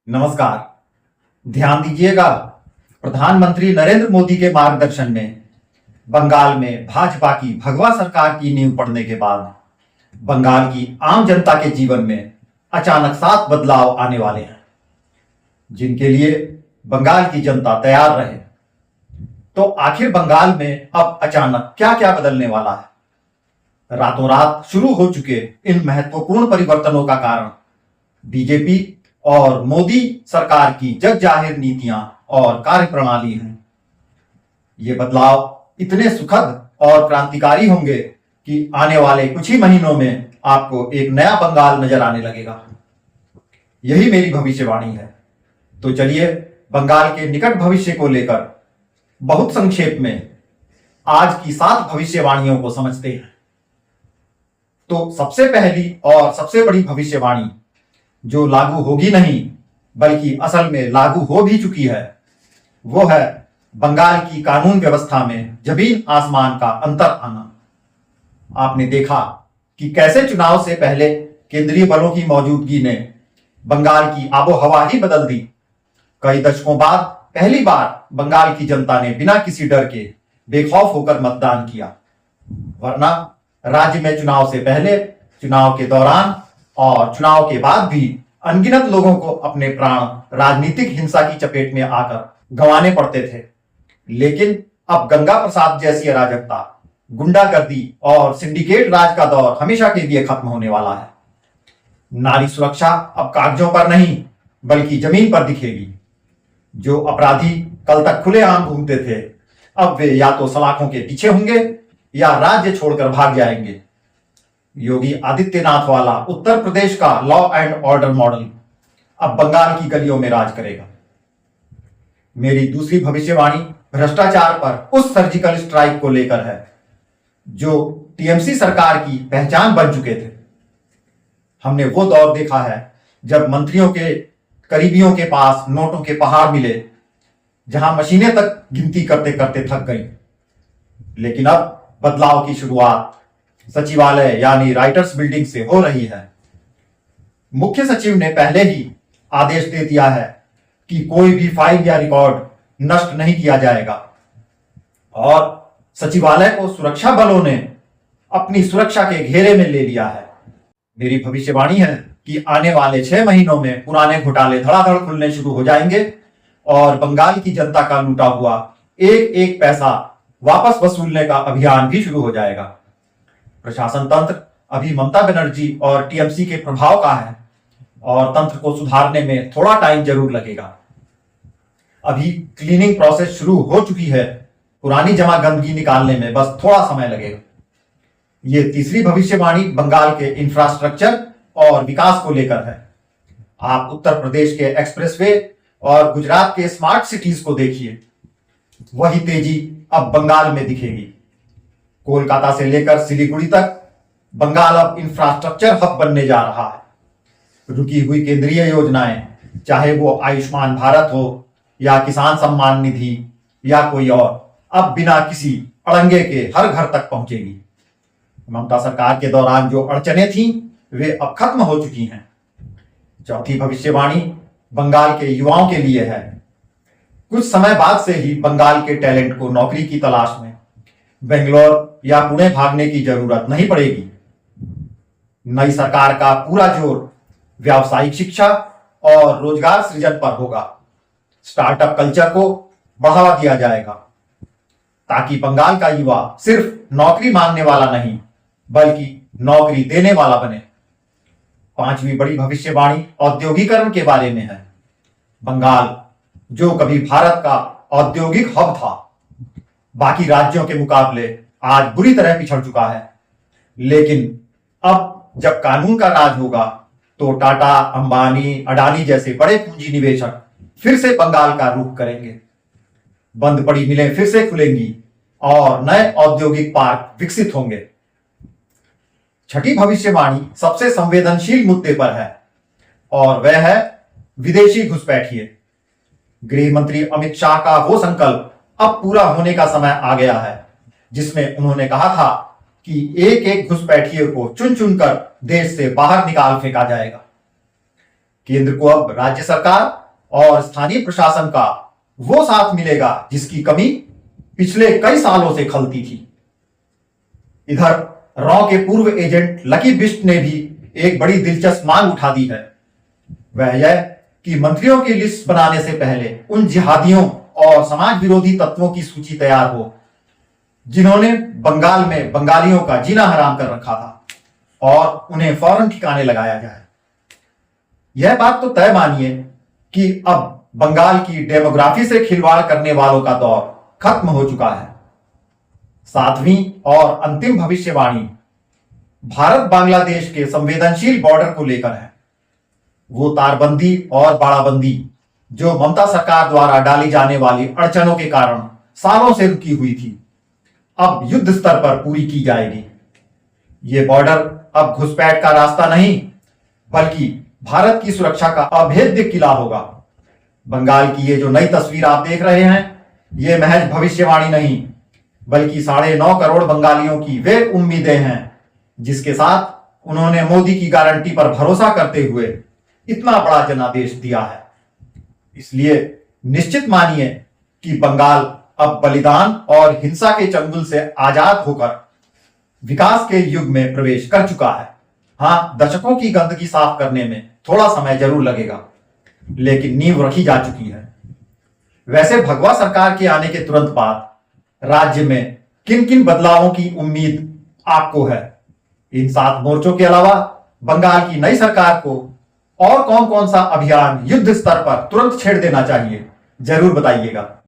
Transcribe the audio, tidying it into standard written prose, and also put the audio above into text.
नमस्कार। ध्यान दीजिएगा, प्रधानमंत्री नरेंद्र मोदी के मार्गदर्शन में बंगाल में भाजपा की भगवा सरकार की नींव पड़ने के बाद बंगाल की आम जनता के जीवन में अचानक 7 बदलाव आने वाले हैं, जिनके लिए बंगाल की जनता तैयार रहे। तो आखिर बंगाल में अब अचानक क्या क्या बदलने वाला है? रातों रात शुरू हो चुके इन महत्वपूर्ण परिवर्तनों का कारण बीजेपी और मोदी सरकार की जग जाहिर नीतियां और कार्यप्रणाली हैं। ये बदलाव इतने सुखद और क्रांतिकारी होंगे कि आने वाले कुछ ही महीनों में आपको एक नया बंगाल नजर आने लगेगा। यही मेरी भविष्यवाणी है। तो चलिए बंगाल के निकट भविष्य को लेकर बहुत संक्षेप में आज की 7 भविष्यवाणियों को समझते हैं। तो सबसे पहली और सबसे बड़ी भविष्यवाणी, जो लागू होगी नहीं बल्कि असल में लागू हो भी चुकी है, वो है बंगाल की कानून व्यवस्था में जमीन आसमान का अंतर आना। आपने देखा कि कैसे चुनाव से पहले केंद्रीय बलों की मौजूदगी ने बंगाल की आबोहवा ही बदल दी। कई दशकों बाद पहली बार बंगाल की जनता ने बिना किसी डर के बेखौफ होकर मतदान किया, वरना राज्य में चुनाव से पहले, चुनाव के दौरान और चुनाव के बाद भी अनगिनत लोगों को अपने प्राण राजनीतिक हिंसा की चपेट में आकर गंवाने पड़ते थे। लेकिन अब गंगा प्रसाद जैसी अराजकता, गुंडागर्दी और सिंडिकेट राज का दौर हमेशा के लिए खत्म होने वाला है। नारी सुरक्षा अब कागजों पर नहीं बल्कि जमीन पर दिखेगी। जो अपराधी कल तक खुलेआम घूमते थे, अब वे या तो सलाखों के पीछे होंगे या राज्य छोड़कर भाग जाएंगे। योगी आदित्यनाथ वाला उत्तर प्रदेश का लॉ एंड ऑर्डर मॉडल अब बंगाल की गलियों में राज करेगा। मेरी दूसरी भविष्यवाणी भ्रष्टाचार पर उस सर्जिकल स्ट्राइक को लेकर है, जो टीएमसी सरकार की पहचान बन चुके थे। हमने वो दौर देखा है जब मंत्रियों के करीबियों के पास नोटों के पहाड़ मिले, जहां मशीनें तक गिनती करते करते थक गईं। लेकिन अब बदलाव की शुरुआत सचिवालय यानी राइटर्स बिल्डिंग से हो रही है। मुख्य सचिव ने पहले ही आदेश दे दिया है कि कोई भी फाइल या रिकॉर्ड नष्ट नहीं किया जाएगा, और सचिवालय को सुरक्षा बलों ने अपनी सुरक्षा के घेरे में ले लिया है। मेरी भविष्यवाणी है कि आने वाले 6 महीनों में पुराने घोटाले धड़ाधड़ खुलने शुरू हो जाएंगे और बंगाल की जनता का लूटा हुआ एक एक पैसा वापस वसूलने का अभियान भी शुरू हो जाएगा। प्रशासन तंत्र अभी ममता बनर्जी और टीएमसी के प्रभाव का है और तंत्र को सुधारने में थोड़ा टाइम जरूर लगेगा। अभी क्लीनिंग प्रोसेस शुरू हो चुकी है, पुरानी जमा गंदगी निकालने में बस थोड़ा समय लगेगा। ये तीसरी भविष्यवाणी बंगाल के इंफ्रास्ट्रक्चर और विकास को लेकर है। आप उत्तर प्रदेश के एक्सप्रेसवे और गुजरात के स्मार्ट सिटीज को देखिए, वही तेजी अब बंगाल में दिखेगी। कोलकाता से लेकर सिलीगुड़ी तक बंगाल अब इंफ्रास्ट्रक्चर हब बनने जा रहा है। रुकी हुई केंद्रीय योजनाएं, चाहे वो आयुष्मान भारत हो या किसान सम्मान निधि या कोई और, अब बिना किसी अड़ंगे के हर घर तक पहुंचेगी। ममता सरकार के दौरान जो अड़चनें थीं, वे अब खत्म हो चुकी हैं। चौथी भविष्यवाणी बंगाल के युवाओं के लिए है। कुछ समय बाद से ही बंगाल के टैलेंट को नौकरी की तलाश में बेंगलोर या पुणे भागने की जरूरत नहीं पड़ेगी। नई सरकार का पूरा जोर व्यावसायिक शिक्षा और रोजगार सृजन पर होगा। स्टार्टअप कल्चर को बढ़ावा दिया जाएगा ताकि बंगाल का युवा सिर्फ नौकरी मांगने वाला नहीं बल्कि नौकरी देने वाला बने। पांचवी बड़ी भविष्यवाणी औद्योगिकरण के बारे में है। बंगाल, जो कभी भारत का औद्योगिक हब था, बाकी राज्यों के मुकाबले आज बुरी तरह पिछड़ चुका है। लेकिन अब जब कानून का राज होगा तो टाटा, अंबानी, अडानी जैसे बड़े पूंजी निवेशक फिर से बंगाल का रुख करेंगे। बंद पड़ी मिलें फिर से खुलेंगी और नए औद्योगिक पार्क विकसित होंगे। छठी भविष्यवाणी सबसे संवेदनशील मुद्दे पर है और वह है विदेशी घुसपैठिए। गृह मंत्री अमित शाह का वो संकल्प अब पूरा होने का समय आ गया है, जिसमें उन्होंने कहा था कि एक एक घुसपैठिए को चुन चुनकर देश से बाहर निकाल फेंका जाएगा। केंद्र को अब राज्य सरकार और स्थानीय प्रशासन का वो साथ मिलेगा जिसकी कमी पिछले कई सालों से खलती थी। इधर रॉ के पूर्व एजेंट लकी बिष्ट ने भी एक बड़ी दिलचस्प मांग उठा दी है। वह यह कि मंत्रियों की लिस्ट बनाने से पहले उन जिहादियों और समाज विरोधी तत्वों की सूची तैयार हो जिन्होंने बंगाल में बंगालियों का जीना हराम कर रखा था और उन्हें फौरन ठिकाने लगाया जाए। यह बात तो तय मानिए कि अब बंगाल की डेमोग्राफी से खिलवाड़ करने वालों का दौर खत्म हो चुका है। सातवीं और अंतिम भविष्यवाणी भारत बांग्लादेश के संवेदनशील बॉर्डर को लेकर है। वो तारबंदी और बाड़ाबंदी जो ममता सरकार द्वारा डाली जाने वाली अड़चनों के कारण सालों से रुकी हुई थी, अब युद्ध स्तर पर पूरी की जाएगी। ये बॉर्डर अब घुसपैठ का रास्ता नहीं बल्कि भारत की सुरक्षा का अभेद्य किला होगा। बंगाल की ये जो नई तस्वीर आप देख रहे हैं, ये महज भविष्यवाणी नहीं बल्कि 9.5 करोड़ बंगालियों की वे उम्मीदें हैं जिसके साथ उन्होंने मोदी की गारंटी पर भरोसा करते हुए इतना बड़ा जनादेश दिया है। इसलिए निश्चित मानिए कि बंगाल अब बलिदान और हिंसा के चंगुल से आजाद होकर विकास के युग में प्रवेश कर चुका है। हां, दशकों की गंदगी साफ करने में थोड़ा समय जरूर लगेगा, लेकिन नींव रखी जा चुकी है। वैसे भगवा सरकार के आने के तुरंत बाद राज्य में किन किन बदलावों की उम्मीद आपको है? इन 7 मोर्चों के अलावा बंगाल की नई सरकार को और कौन कौन सा अभियान युद्ध स्तर पर तुरंत छेड़ देना चाहिए? जरूर बताइएगा।